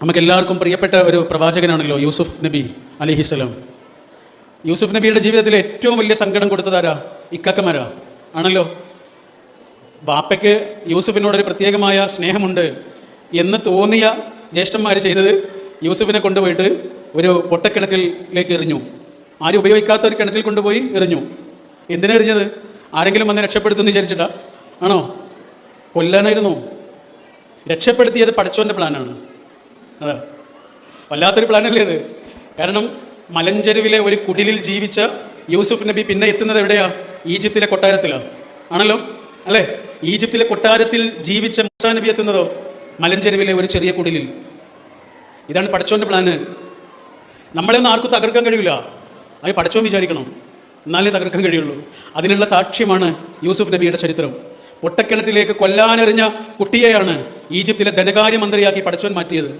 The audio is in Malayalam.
നമുക്ക് എല്ലാവർക്കും പ്രിയപ്പെട്ട ഒരു പ്രവാചകനാണല്ലോ യൂസുഫ് നബി അലൈഹിസ്സലാം. യൂസുഫ് നബിയുടെ ജീവിതത്തിൽ ഏറ്റവും വലിയ സങ്കടം കൊടുത്തതാരാ? ഇക്കാക്കമാരാ ആണല്ലോ. ബാപ്പയ്ക്ക് യൂസുഫിനോടൊരു പ്രത്യേകമായ സ്നേഹമുണ്ട് എന്ന് തോന്നിയ ജ്യേഷ്ഠന്മാർ ചെയ്തത് യൂസുഫിനെ കൊണ്ടുപോയിട്ട് ഒരു പൊട്ടക്കിണറ്റിലേക്ക് എറിഞ്ഞു. ആരും ഉപയോഗിക്കാത്ത ഒരു കിണറ്റിൽ കൊണ്ടുപോയി എറിഞ്ഞു. എന്തിനാ എറിഞ്ഞത്? ആരെങ്കിലും വന്ന് രക്ഷപ്പെടുത്തുമെന്ന് വിചാരിച്ചിട്ടാ? ആണോ? കൊല്ലാനായിരുന്നു. രക്ഷപ്പെടുത്തിയത് പടച്ചോൻ്റെ പ്ലാനാണ്. അതാ വല്ലാത്തൊരു പ്ലാനല്ലേ ഇത്. കാരണം മലഞ്ചെരുവിലെ ഒരു കുടിലിൽ ജീവിച്ച യൂസുഫ് നബി പിന്നെ എത്തുന്നത് എവിടെയാ? ഈജിപ്തിലെ കൊട്ടാരത്തിലാണ്. ആണല്ലോ അല്ലേ? ഈജിപ്തിലെ കൊട്ടാരത്തിൽ ജീവിച്ച മൂസാ നബി എത്തുന്നതോ മലഞ്ചെരുവിലെ ഒരു ചെറിയ കുടിലിൽ. ഇതാണ് പടച്ചോൻ്റെ പ്ലാന്. നമ്മളെയൊന്നും ആർക്കും തകർക്കാൻ കഴിയില്ല. അത് പടച്ചോൻ വിചാരിക്കണം, എന്നാലേ തകർക്കാൻ കഴിയുള്ളൂ. അതിനുള്ള സാക്ഷ്യമാണ് യൂസുഫ് നബിയുടെ ചരിത്രം. പൊട്ടക്കിണറ്റിലേക്ക് കൊല്ലാനെറിഞ്ഞ കുട്ടിയെയാണ് ഈജിപ്തിലെ ധനകാര്യമന്ത്രിയാക്കി പടച്ചോൻ മാറ്റിയത്.